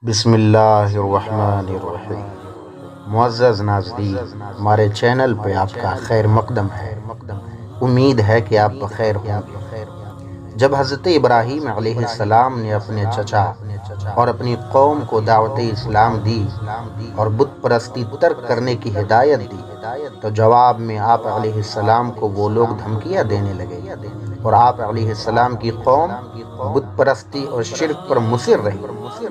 بسم اللہ الرحمن الرحیم۔ معزز ناظرین، ہمارے چینل پہ آپ کا خیر مقدم ہے۔ امید ہے کہ آپ بخیر ہوں گے۔ جب حضرت ابراہیم علیہ السلام نے اپنے چچا اور اپنی قوم کو دعوت اسلام دی اور بت پرستی ترک کرنے کی ہدایت دی، تو جواب میں آپ علیہ السلام کو وہ لوگ دھمکیاں دینے لگے اور آپ علیہ السلام کی قوم بت پرستی اور شرک پر مصر رہی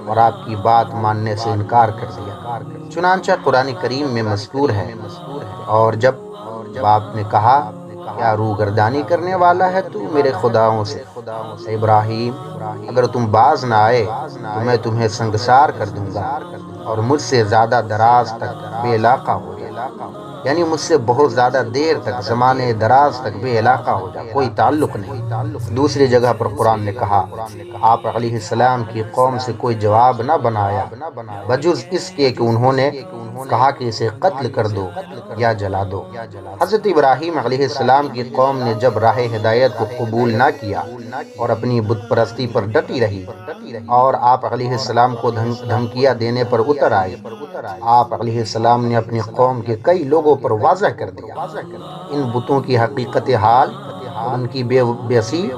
اور آپ کی بات ماننے سے انکار کر دیا۔ چنانچہ قرآن کریم میں مذکور ہے، اور جب باپ نے کہا کیا روگردانی کرنے والا ہے تو میرے خداؤں سے؟ ابراہیم، اگر تم باز نہ آئے تو میں تمہیں سنگسار کر دوں گا اور مجھ سے زیادہ دراز تک بے علاقہ ہو جائے، یعنی مجھ سے بہت زیادہ دیر تک، زمانے دراز تک بے علاقہ ہو جائے، کوئی تعلق نہیں۔ دوسری جگہ پر قرآن نے کہا آپ علیہ السلام کی قوم سے کوئی جواب نہ بنایا بجز اس کے کہ انہوں نے کہا کہ اسے قتل کر دو یا جلا دو۔ حضرت ابراہیم علیہ السلام کی قوم نے جب راہ ہدایت کو قبول نہ کیا اور اپنی بت پرستی پر ڈٹی رہی اور آپ علیہ السلام کو دھمکیاں دینے پر اتر آئے، آپ علیہ السلام نے اپنی قوم کے کئی لوگوں پر واضح کر دیا ان بتوں کی حقیقت حال اور ان کی بے بسی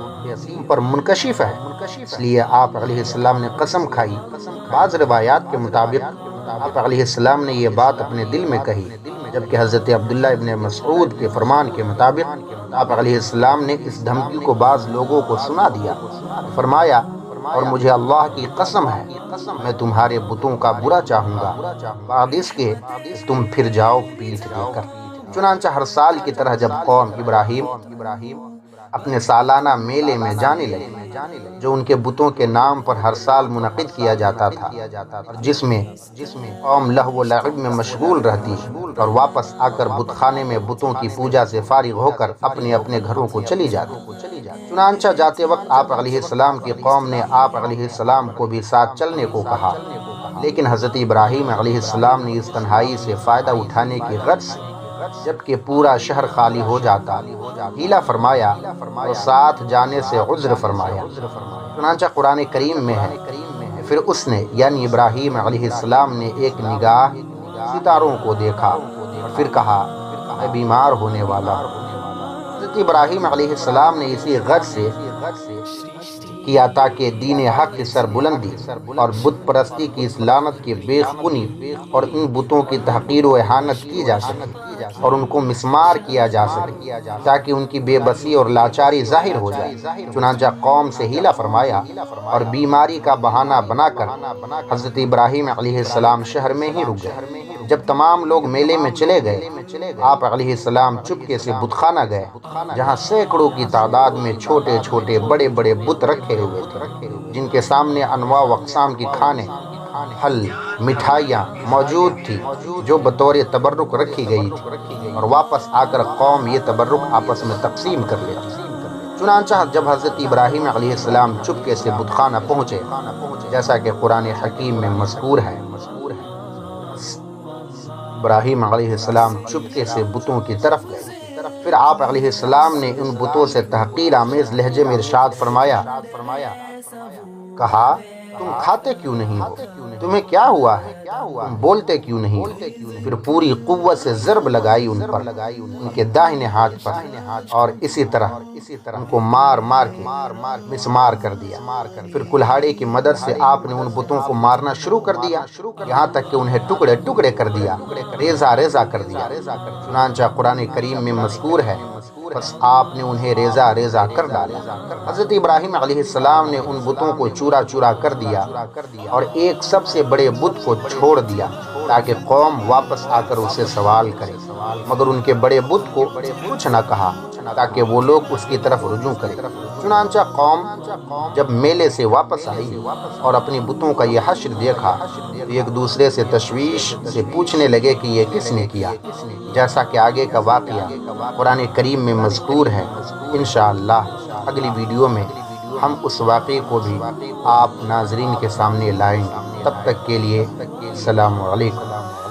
پر منکشف ہے۔ اس لیے آپ علیہ السلام نے قسم کھائی۔ بعض روایات کے مطابق آپ علیہ السلام نے یہ بات اپنے دل میں کہی، جبکہ حضرت عبداللہ ابن مسعود کے فرمان کے مطابق آپ علیہ السلام نے اس دھمکی کو بعض لوگوں کو سنا دیا۔ فرمایا، اور مجھے اللہ کی قسم ہے میں تمہارے بتوں کا برا چاہوں گا بعد اس کے تم پھر جاؤ پیٹھ دے کر۔ چنانچہ ہر سال کی طرح جب قوم ابراہیم اپنے سالانہ میلے میں جانے لگے جو ان کے بتوں کے نام پر ہر سال منعقد کیا جاتا تھا، اور جس میں قوم لہو و لعب میں مشغول رہتی اور واپس آ کر بت خانے میں بتوں کی پوجا سے فارغ ہو کر اپنے اپنے گھروں کو چلی جاتی۔ چنانچہ جاتے وقت آپ علیہ السلام کی قوم نے آپ علیہ السلام کو بھی ساتھ چلنے کو کہا، لیکن حضرت ابراہیم علیہ السلام نے اس تنہائی سے فائدہ اٹھانے کی غرض سے جبکہ پورا شہر خالی ہو جاتا حیلہ فرمایا اور ساتھ جانے سے عذر فرمایا۔ چنانچہ قرآن کریم میں ہے، پھر اس نے یعنی ابراہیم علیہ السلام نے ایک نگاہ ستاروں کو دیکھا اور پھر کہا میں بیمار ہونے والا ہوں۔ حضرت ابراہیم علیہ السلام نے اسی غرض سے کیا تاکہ دین حق کی سربلندی اور بت پرستی کی اس لعنت کی بے خونی اور ان بتوں کی تحقیر و اہانت کی جا سکے اور ان کو مسمار کیا جا سکے تاکہ ان کی بے بسی اور لاچاری ظاہر ہو جائے۔ چنانچہ قوم سے حیلہ فرمایا اور بیماری کا بہانہ بنا کر حضرت ابراہیم علیہ السلام شہر میں ہی رک گئے۔ جب تمام لوگ میلے میں چلے گئے، آپ علیہ السلام چپکے سے بت خانہ گئے جہاں سینکڑوں کی تعداد میں چھوٹے چھوٹے بڑے بڑے بت رکھے ہوئے تھے، جن کے سامنے انواع و اقسام کی کھانے، پھل، مٹھائیاں موجود تھی جو بطور تبرک رکھی گئی تھی، اور واپس آ کر قوم یہ تبرک آپس میں تقسیم کر لیتی۔ چنانچہ جب حضرت ابراہیم علیہ السلام چپکے سے بت خانہ پہنچے، جیسا کہ قرآن حکیم میں مذکور ہے، ابراہیم علیہ السلام چپکے سے بتوں کی طرف گئے۔ پھر آپ علیہ السلام نے ان بتوں سے تحقیر آمیز لہجے میں ارشاد فرمایا، کہا تم کھاتے کیوں نہیں ہو؟ تمہیں کیا ہوا ہے؟ تم بولتے کیوں نہیں ہو؟ پھر پوری قوت سے ضرب لگائی ان پر، ان کے داہنے ہاتھ پر، اور اسی طرح ان کو مار مار کے مسمار کر دیا۔ پھر کلہاڑی کی مدد سے آپ نے ان بتوں کو مارنا شروع کر دیا، یہاں تک کہ انہیں ٹکڑے ٹکڑے کر دیا، ریزہ ریزہ کر دیا۔ چنانچہ قرآن کریم میں مذکور ہے، بس آپ نے انہیں ریزہ ریزہ کر ڈالا۔ حضرت ابراہیم علیہ السلام نے ان بتوں کو چورا چورا کر دیا اور ایک سب سے بڑے بت کو چھوڑ دیا تاکہ قوم واپس آ کر اسے سوال کرے، مگر ان کے بڑے بت کو کچھ نہ کہا تاکہ وہ لوگ اس کی طرف رجوع کریں۔ چنانچہ قوم جب میلے سے واپس آئی اور اپنی بتوں کا یہ حشر دیکھا تو ایک دوسرے سے تشویش سے پوچھنے لگے کہ یہ کس نے کیا، جیسا کہ آگے کا واقعہ قرآن کریم میں مذکور ہے۔ انشاءاللہ اگلی ویڈیو میں ہم اس واقعے کو بھی آپ ناظرین کے سامنے لائیں گے۔ تب تک کے لیے السلام علیکم۔